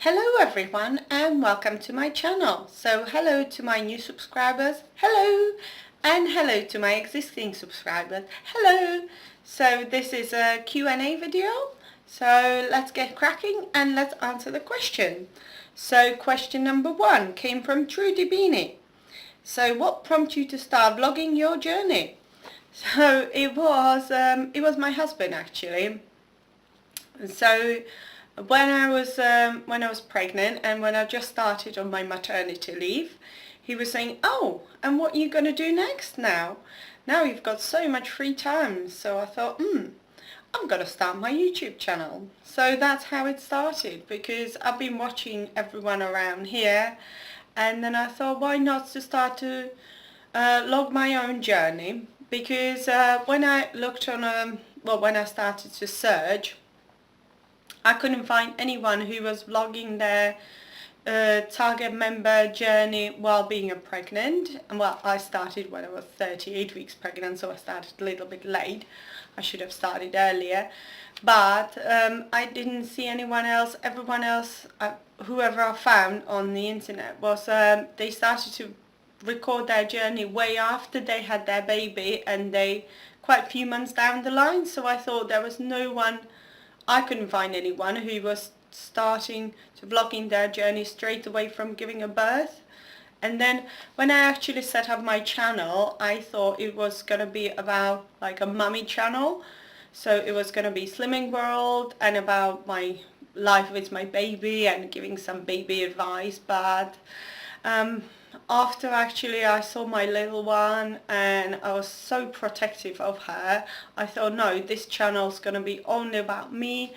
Hello everyone and welcome to my channel. So hello to my new subscribers, hello, and hello to my existing subscribers, hello. So this is a Q&A video, so let's get cracking and let's answer the question. So question number 1 came from Trudy Beanie. So what prompted you to start vlogging your journey? So it was my husband actually. So when I was pregnant and when I just started on my maternity leave, he was saying, "Oh, and what are you going to do next now? Now you've got so much free time." So I thought, I'm going to start my YouTube channel. So that's how it started, because I've been watching everyone around here, and then I thought, why not to start to log my own journey? Because when I looked on when I started to search, I couldn't find anyone who was vlogging their target member journey while being pregnant. And well, I started when I was 38 weeks pregnant, so I started a little bit late. I should have started earlier, but I didn't see anyone else. Everyone else, whoever I found on the internet, was they started to record their journey way after they had their baby, and they quite a few months down the line. So I thought there was no one, I couldn't find anyone who was starting to vlogging their journey straight away from giving a birth. And then when I actually set up my channel, I thought it was going to be about like a mummy channel. So it was going to be Slimming World and about my life with my baby and giving some baby advice. But after actually I saw my little one and I was so protective of her, I thought, no, this channel's going to be only about me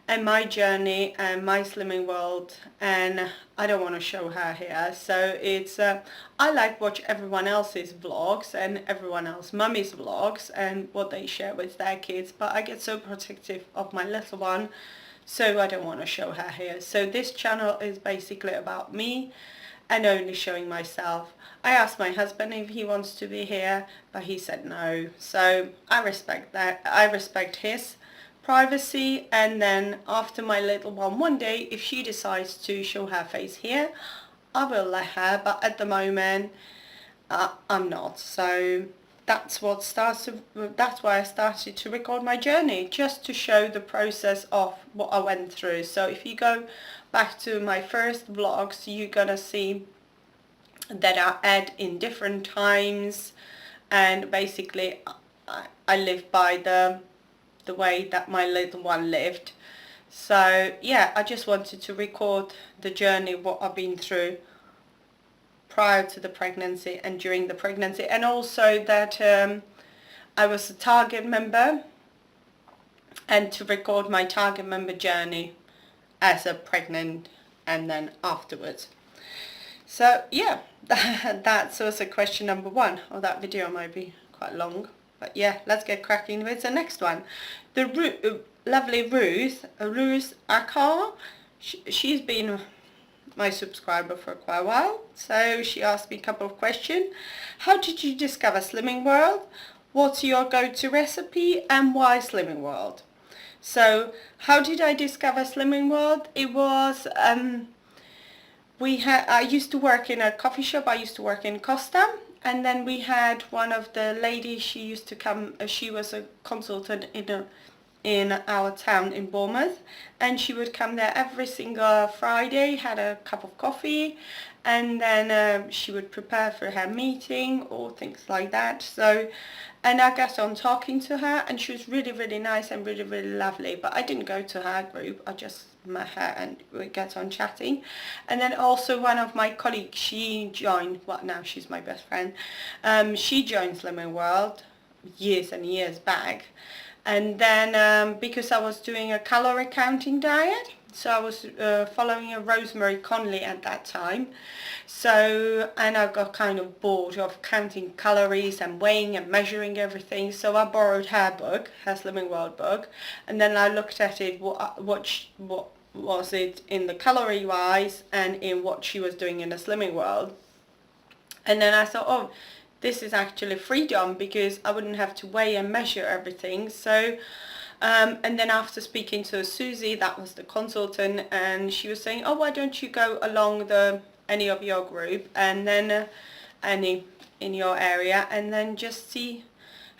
and my journey and my Slimming World, and I don't want to show her here. So it's I like watch everyone else's vlogs and everyone else mummy's vlogs and what they share with their kids, but I get so protective of my little one, so I don't want to show her here. So this channel is basically about me and only showing myself. I asked my husband if he wants to be here, but he said no. So I respect that. I respect his privacy, and then after my little one day, if she decides to show her face here, I will let her, but at the moment I'm not. So that's why I started to record my journey, just to show the process of what I went through. So if you go back to my first vlogs, you're gonna see that I add in different times, and basically I live by the way that my little one lived. So yeah, I just wanted to record the journey, what I've been through prior to the pregnancy and during the pregnancy, and also that I was a target member, and to record my target member journey as a pregnant and then afterwards. So yeah, that's also question number 1. Oh, that video might be quite long, but yeah, let's get cracking with the next one. The lovely Ruth Akar, she's been my subscriber for quite a while, so she asked me a couple of questions. How did you discover Slimming World? What's your go-to recipe and why Slimming World? So how did I discover Slimming World? It was I used to work in a coffee shop. I used to work in Costa, and then we had one of the ladies, she used to come, she was a consultant in our town in Bournemouth, and she would come there every single Friday, had a cup of coffee, and then she would prepare for her meeting or things like that. So, and I got on talking to her, and she was really, really nice and really, really lovely, but I didn't go to her group. I just met her and we got on chatting. And then also one of my colleagues, she joined, well, now she's my best friend, she joined Slimming World years and years back. And then because I was doing a calorie counting diet, so I was following a Rosemary Conley at that time. So, and I got kind of bored of counting calories and weighing and measuring everything. So I borrowed her book, her Slimming World book, and then I looked at it, what was it in the calorie wise and in what she was doing in the Slimming World. And then I thought, oh, this is actually freedom, because I wouldn't have to weigh and measure everything. So And then after speaking to Susie, that was the consultant, and she was saying, oh, why don't you go along any of your group, and then any in your area, and then just see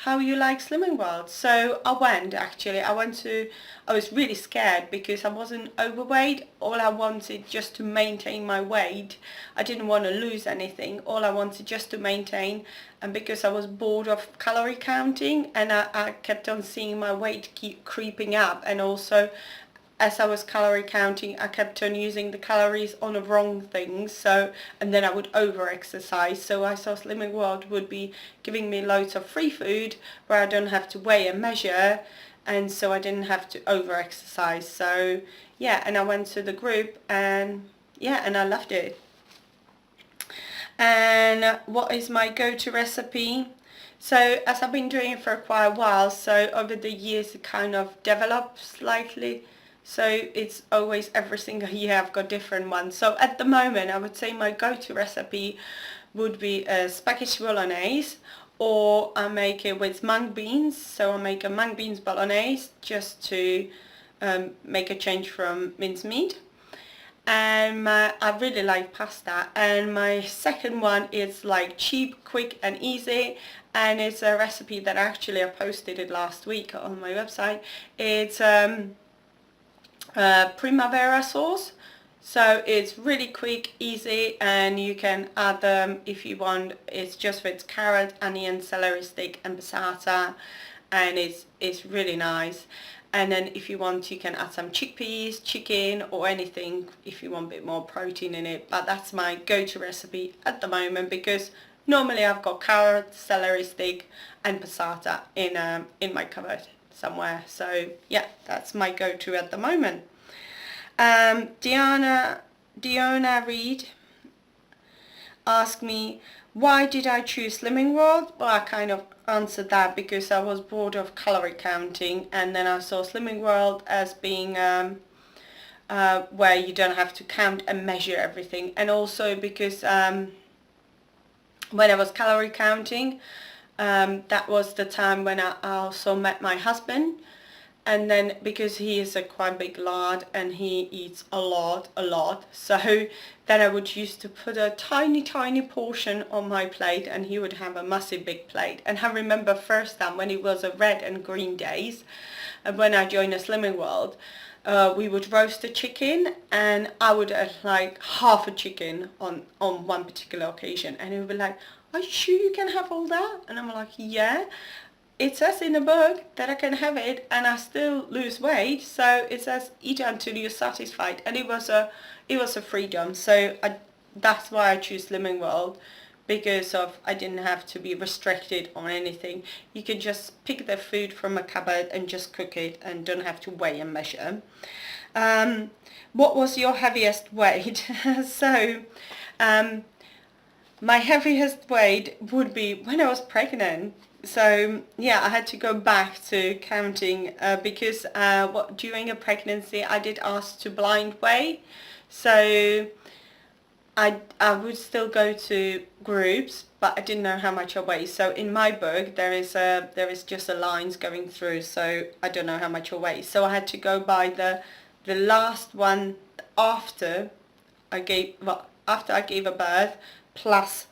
how you like Slimming World. So I went, actually. I was really scared because I wasn't overweight. All I wanted just to maintain my weight. I didn't want to lose anything. All I wanted just to maintain. And because I was bored of calorie counting, and I kept on seeing my weight keep creeping up, and also as I was calorie counting, I kept on using the calories on the wrong things, so, and then I would over exercise. So I saw Slimming World would be giving me loads of free food where I don't have to weigh and measure, and so I didn't have to over exercise. So yeah, and I went to the group, and yeah, and I loved it. And what is my go-to recipe? So as I've been doing it for quite a while, so over the years it kind of developed slightly. So it's always every single year I've got different ones. So at the moment I would say my go-to recipe would be a spaghetti bolognese, or I make it with mung beans. So I make a mung beans bolognese just to make a change from mincemeat. And I really like pasta. And my second one is like cheap, quick and easy, and it's a recipe that actually I posted it last week on my website. It's primavera sauce. So it's really quick, easy, and you can add them if you want. It's just with carrot, onion, celery stick and passata, and it's really nice. And then if you want, you can add some chickpeas, chicken, or anything if you want a bit more protein in it. But that's my go-to recipe at the moment, because normally I've got carrot, celery stick and passata in my cupboard somewhere. So yeah, that's my go-to at the moment. Diona Reed asked me, why did I choose Slimming World? Well, I kind of answered that because I was bored of calorie counting, and then I saw Slimming World as being where you don't have to count and measure everything, and also because when I was calorie counting, that was the time when I also met my husband. And then because he is a quite big lad and he eats a lot, so then I would used to put a tiny portion on my plate, and he would have a massive big plate. And I remember first time when it was a red and green days, and when I joined a Slimming World, we would roast a chicken, and I would like half a chicken on one particular occasion, and he would be like, are you sure you can have all that? And I'm like, yeah. It says in the book that I can have it and I still lose weight, so it says eat until you're satisfied, and it was a freedom. So that's why I choose Slimming World, because of I didn't have to be restricted on anything. You could just pick the food from a cupboard and just cook it, and don't have to weigh and measure. What was your heaviest weight? So my heaviest weight would be when I was pregnant. So yeah, I had to go back to counting because during a pregnancy I did ask to blind weigh. So I would still go to groups, but I didn't know how much I weigh. So in my book there is just a lines going through, so I don't know how much I weigh. So I had to go by the last one after I gave a birth, plus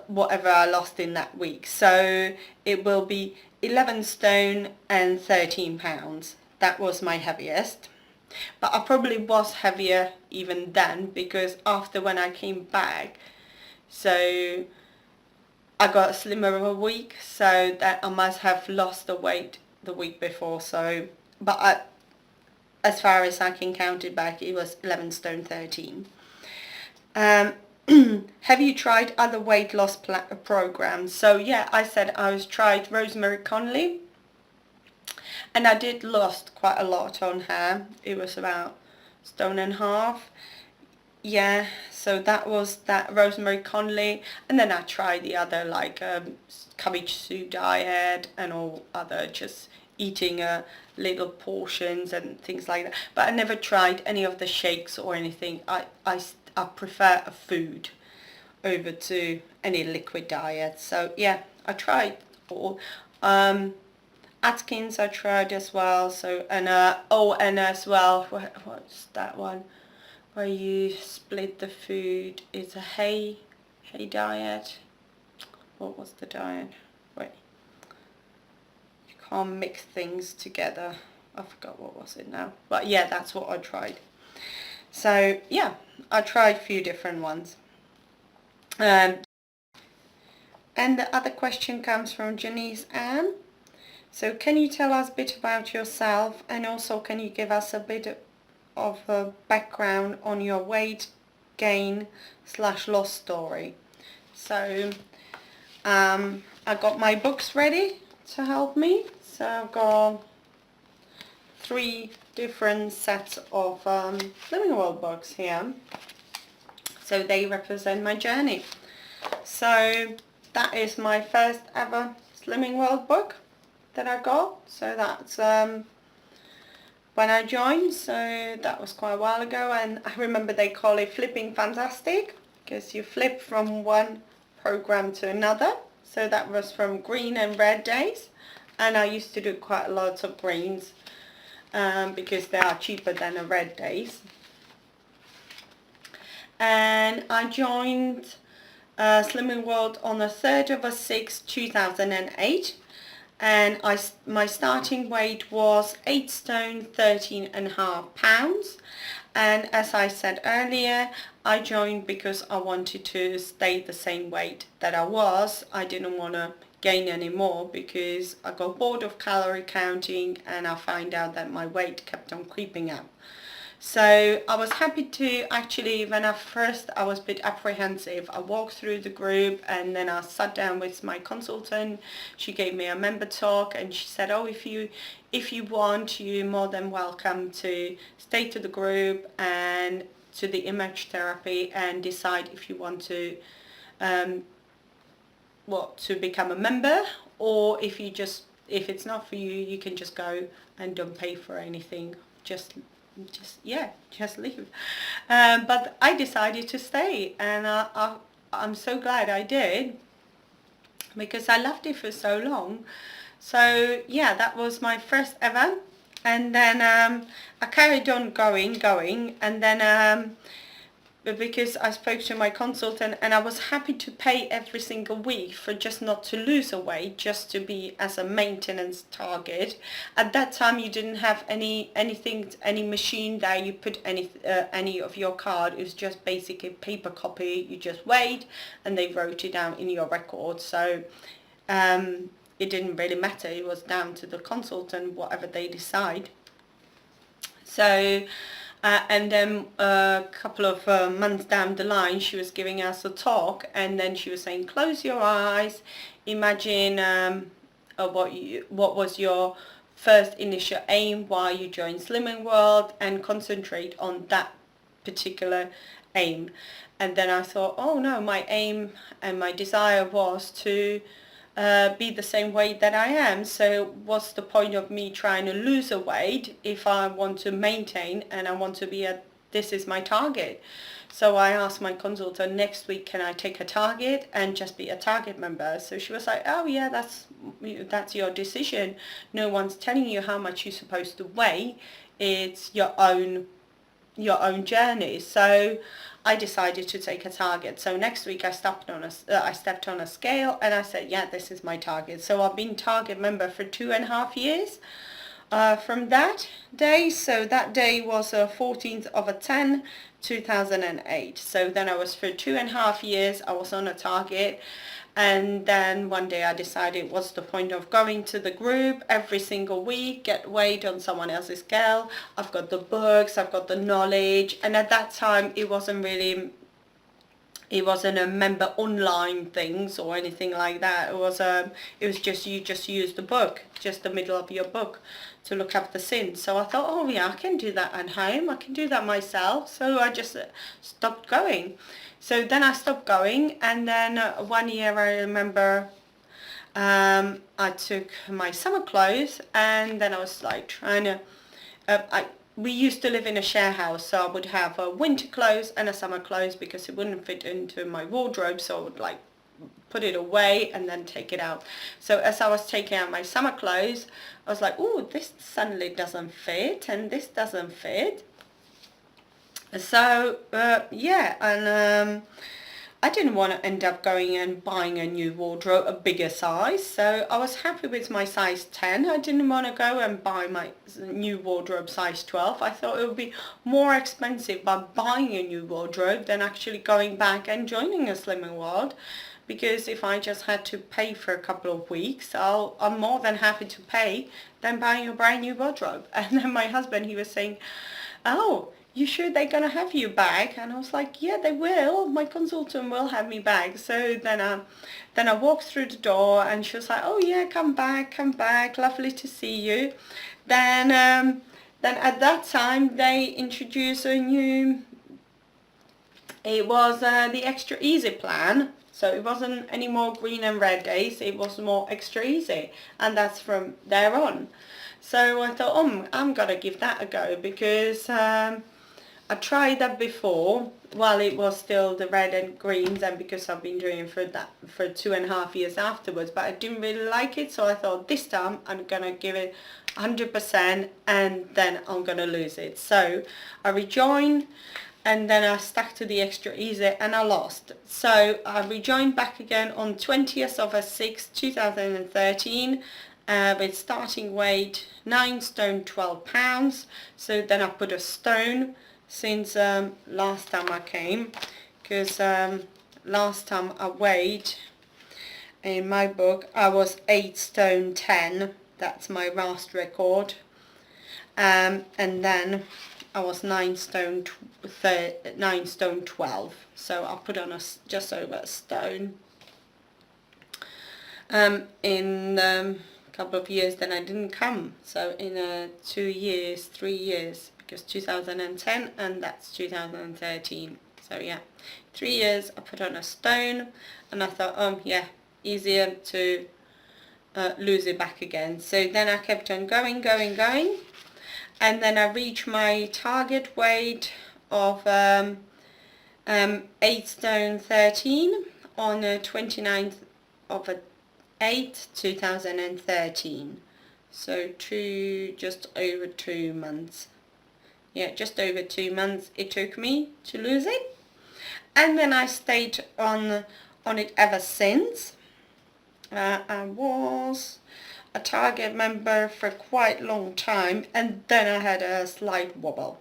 whatever I lost in that week. So it will be 11 stone and 13 pounds. That was my heaviest. But I probably was heavier even then, because after when I came back, so I got slimmer of a week, so that I must have lost the weight the week before. So, but as far as I can count it back, it was 11 stone 13. Have you tried other weight loss programs? So yeah, I said I tried Rosemary Conley, and I did lost quite a lot on her. It was about stone and a half. Yeah, so that was that Rosemary Conley, and then I tried the other, like cabbage soup diet and all other, just eating little portions and things like that. But I never tried any of the shakes or anything. I prefer a food over to any liquid diet. So yeah, I tried all. Atkins I tried as well. So, and and as well, what's that one where you split the food? It's a hay diet. What was the diet? Wait, you can't mix things together. I forgot what was it now, but yeah, that's what I tried. So yeah, I tried a few different ones. And the other question comes from Janice Ann. So can you tell us a bit about yourself, and also can you give us a bit of a background on your weight gain / loss story? So I got my books ready to help me. So I've got 3 different sets of Slimming World books here. So they represent my journey. So that is my first ever Slimming World book that I got. So that's when I joined, so that was quite a while ago, and I remember they call it Flipping Fantastic, because you flip from one program to another. So that was from green and red days, and I used to do quite a lot of greens because they are cheaper than the red days. And I joined Slimming World on the 3rd of the 6th, 2008. And my starting weight was 8 stone 13.5 pounds, and as I said earlier, I joined because I wanted to stay the same weight that I was. I didn't want to gain any more because I got bored of calorie counting, and I found out that my weight kept on creeping up. So I was happy to actually, when I was a bit apprehensive. I walked through the group, and then I sat down with my consultant. She gave me a member talk, and she said, oh, if you want, you're more than welcome to stay to the group and to the image therapy and decide if you want to to become a member, or if it's not for you, you can just go and don't pay for anything. Just leave. But I decided to stay, and I'm so glad I did, because I loved it for so long. So yeah, that was my first ever, and then I carried on going, and then because I spoke to my consultant, and I was happy to pay every single week for just not to lose a weight, just to be as a maintenance target. At that time, you didn't have any machine there. You put any of your card. It was just basically paper copy. You just weighed, and they wrote it down in your record. So it didn't really matter. It was down to the consultant, whatever they decide. So. And then a couple of months down the line, she was giving us a talk, and then she was saying, close your eyes, imagine what was your first initial aim while you joined Slimming World, and concentrate on that particular aim. And then I thought, oh no, my aim and my desire was to be the same weight that I am. So what's the point of me trying to lose a weight if I want to maintain, and I want to be this is my target. So I asked my consultant, next week can I take a target and just be a target member? So she was like, oh yeah, that's your decision. No one's telling you how much you're supposed to weigh. It's your own journey. So I decided to take a target. So next week I stepped on a scale, and I said, yeah, this is my target. So I've been target member for 2.5 years from that day. So that day was 14th of 10, 2008. So then I was, for 2.5 years, I was on a target. And then one day I decided, what's the point of going to the group every single week, get weighed on someone else's scale? I've got the books, I've got the knowledge, and at that time it wasn't a member online things or anything like that. It was just, you just use the book, just the middle of your book, to look up the sins. So I thought, oh yeah, I can do that at home, I can do that myself. So I just stopped going. So then I stopped going, and then 1 year I remember I took my summer clothes, and then I was like trying to, we used to live in a share house, so I would have a winter clothes and a summer clothes because it wouldn't fit into my wardrobe, so I would like put it away and then take it out. So as I was taking out my summer clothes, I was like, oh, this suddenly doesn't fit and this doesn't fit. So yeah, and I didn't want to end up going and buying a new wardrobe, a bigger size, so I was happy with my size 10. I didn't want to go and buy my new wardrobe size 12. I thought it would be more expensive by buying a new wardrobe than actually going back and joining a Slimming World, because if I just had to pay for a couple of weeks, I'm more than happy to pay than buying a brand new wardrobe. And then my husband, he was saying, oh, you sure they're going to have you back? And I was like, yeah, they will. My consultant will have me back. So then I walked through the door and she was like, oh yeah, come back, lovely to see you. Then at that time they introduced a new, it was the Extra Easy plan. So it wasn't any more green and red days, it was more Extra Easy, and that's from there on. So I thought, oh, I'm gonna give that a go, because I tried that before while it was still the red and greens, and because I've been doing for 2.5 years afterwards, but I didn't really like it. So I thought this time I'm gonna give it 100% and then I'm gonna lose it. So I rejoined, and then I stuck to the Extra Easy and I lost. So I rejoined back again on 20th of 6th 2013 with starting weight 9 stone 12 pounds. So then I put a stone since last time I came, because last time I weighed, in my book, I was 8 stone 10. That's my last record. And then I was 9 stone 12. So I put on just over a stone. In a couple of years then I didn't come. So in 2 years, 3 years, because 2010 and that's 2013. So yeah, 3 years I put on a stone, and I thought, oh yeah, easier to lose it back again. So then I kept on going, and then I reached my target weight of 8 stone 13 on the 29th of 8 2013. So just over 2 months. Yeah, just over 2 months it took me to lose it, and then I stayed on it ever since. I was a Target member for quite a long time, and then I had a slight wobble.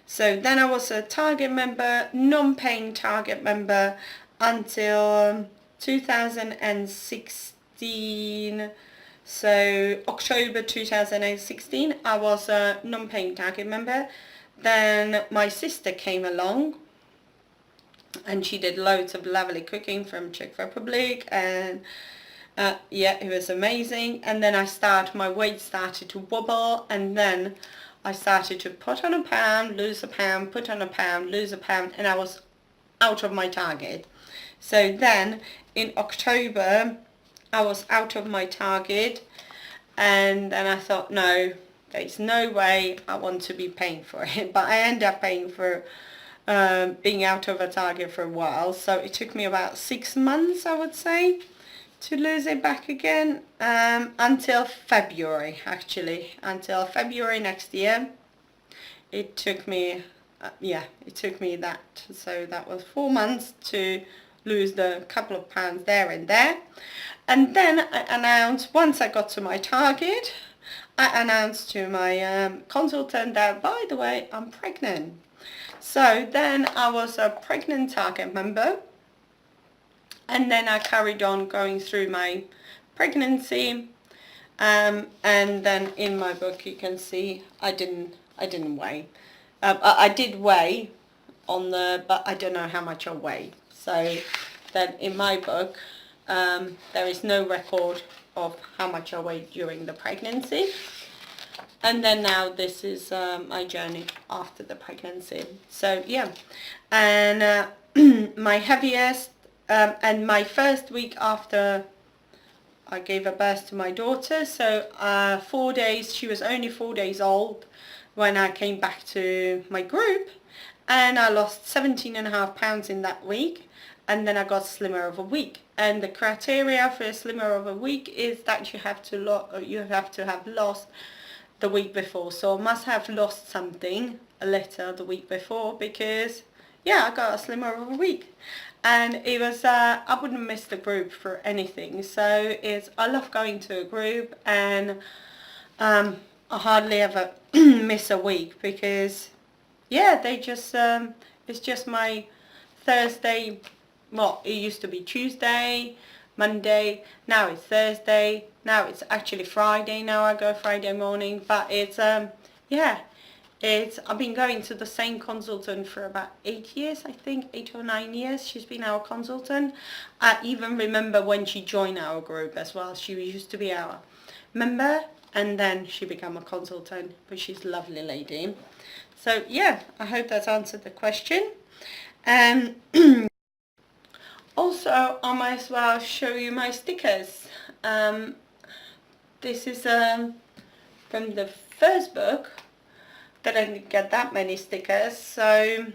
So then I was a Target member, non-paying Target member, until 2016. So October 2016 I was a non-paying Target member. Then my sister came along and she did loads of lovely cooking from Czech Republic, and yeah, it was amazing. And then my weight started to wobble, and then I started to put on a pound, lose a pound, put on a pound, lose a pound, and I was out of my target. So then in October I was out of my target, and then I thought, no, there's no way I want to be paying for it. But I ended up paying for being out of a target for a while. So it took me about 6 months, I would say, to lose it back again, until February, actually, until February next year. It took me, it took me that. So that was 4 months to lose the couple of pounds there and there. And then I announced, once I got to my target, I announced to my consultant that, by the way, I'm pregnant. So then I was a pregnant Target member, and then I carried on going through my pregnancy, and then in my book you can see I didn't weigh. I did weigh but I don't know how much I weighed. So then in my book there is no record of how much I weighed during the pregnancy. And then now this is my journey after the pregnancy. So yeah, and my heaviest, and my first week after I gave a birth to my daughter, so 4 days, she was only 4 days old when I came back to my group, and I lost 17.5 pounds in that week. and then I got slimmer of a week. And the criteria for a slimmer of a week is that you have to have lost the week before. So I must have lost something a little the week before, because yeah, I got a slimmer of a week. And it was I wouldn't miss the group for anything. So I love going to a group, and I hardly ever miss a week, because yeah, they just it's just my Thursday. Well, it used to be Tuesday, Monday, now it's Thursday, now it's actually Friday. Now I go Friday morning, but it's yeah, I've been going to the same consultant for about 8 years, I think, 8 or 9 years. She's been our consultant. I even remember when she joined our group as well. She used to be our member, and then she became a consultant, but she's a lovely lady. So yeah, I hope that's answered the question. Also, I might as well show you my stickers. This is from the first book that I didn't get that many stickers, so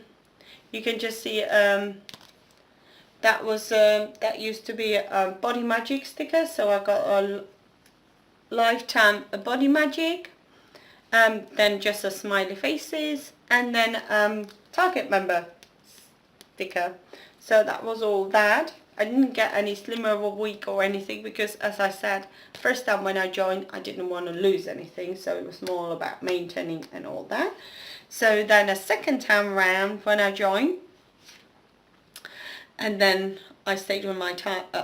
you can just see that used to be a Body Magic sticker, so I got a lifetime Body Magic, then just a smiley faces, and then Target member sticker. So that was all that. I didn't get any slimmer of a week or anything, because as I said, first time when I joined, I didn't want to lose anything, so it was more about maintaining and all that. So then a second time around when I joined, and then I stayed on my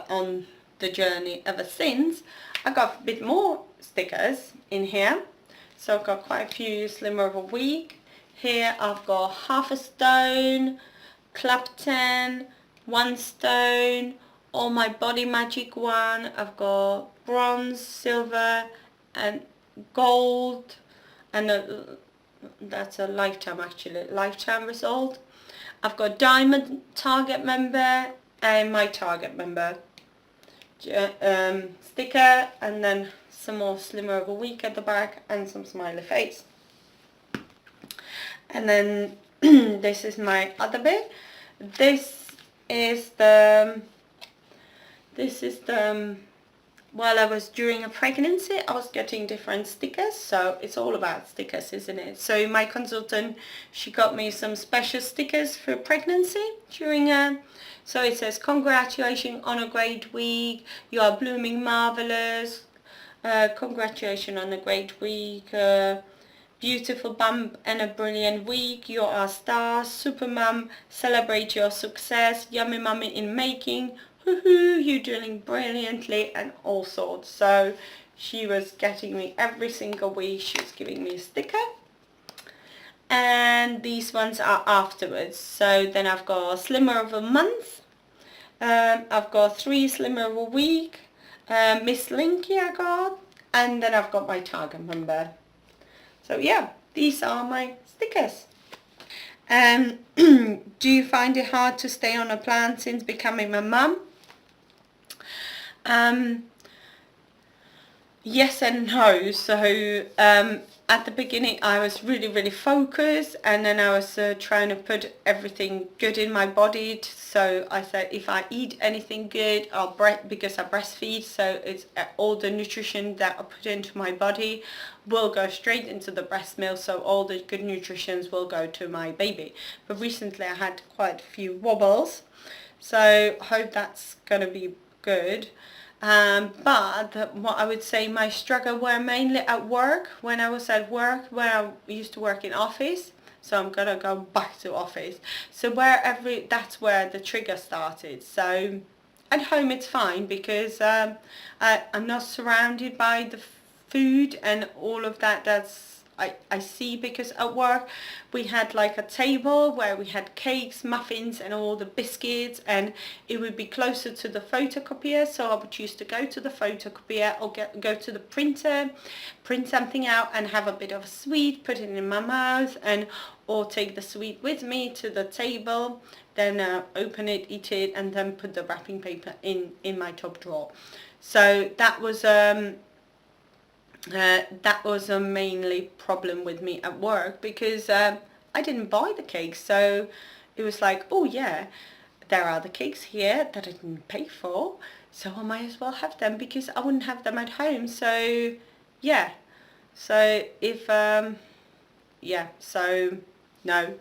on the journey ever since, I got a bit more stickers in here. So I've got quite a few slimmer of a week. Here I've got half a stone, Clapton, 1 stone, all my Body Magic one. I've got bronze, silver and gold, and that's a lifetime, actually, lifetime result. I've got diamond Target member and my Target member sticker, and then some more slimmer of a week at the back and some smiley face. And then this is my other bit. This is the while I was during a pregnancy, I was getting different stickers, so it's all about stickers, isn't it? So my consultant, she got me some special stickers for pregnancy during so it says, congratulations on a great week, you are blooming marvelous, congratulations on a great week, beautiful bump and a brilliant week, you are a star, super mum, celebrate your success, yummy mummy in making, woohoo, you're doing brilliantly, and all sorts. So she was getting me every single week, she was giving me a sticker. And these ones are afterwards. So then I've got a slimmer of a month, I've got 3 slimmer of a week, Miss Linky I got, and then I've got my Target member. So yeah, these are my stickers. Do you find it hard to stay on a plan since becoming a mum? Yes and no. So at the beginning I was really focused, and then I was trying to put everything good in my body. So I said, if I eat anything good, because I breastfeed, so it's all the nutrition that I put into my body will go straight into the breast milk, so all the good nutritions will go to my baby. But recently I had quite a few wobbles, so hope that's gonna be good. But what I would say my struggle were mainly at work. When I was at work, where I used to work in office, so I'm gonna go back to office. So that's where the trigger started. So at home it's fine, because I'm not surrounded by the food and all of that. I see, because at work we had like a table where we had cakes, muffins and all the biscuits, and it would be closer to the photocopier, so I would used to go to the photocopier or go to the printer, print something out and have a bit of a sweet, put it in my mouth, or take the sweet with me to the table, then open it, eat it, and then put the wrapping paper in my top drawer. So that was a mainly problem with me at work, because I didn't buy the cake. So it was like, oh yeah, there are the cakes here that I didn't pay for, so I might as well have them because I wouldn't have them at home. So yeah, so if yeah, so no,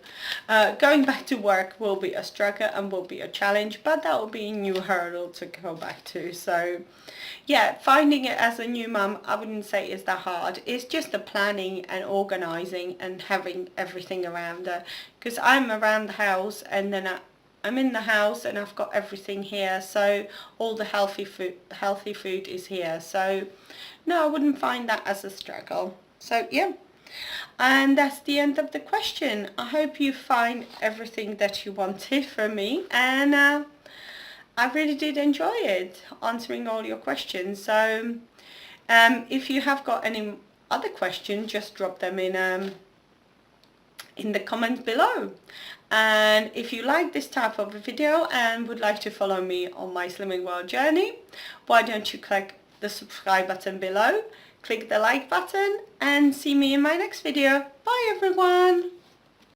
going back to work will be a struggle and will be a challenge, but that will be a new hurdle to go back to. So yeah, finding it as a new mum, I wouldn't say it's that hard. It's just the planning and organising and having everything around her, because I'm around the house and then I'm in the house and I've got everything here, so all the healthy food is here. So no, I wouldn't find that as a struggle. So yeah, and that's the end of the question. I hope you find everything that you wanted from me, and I really did enjoy it, answering all your questions. So if you have got any other questions, just drop them in the comments below. And if you like this type of a video and would like to follow me on my Slimming World journey, why don't you click the subscribe button below, click the like button, and see me in my next video. Bye everyone!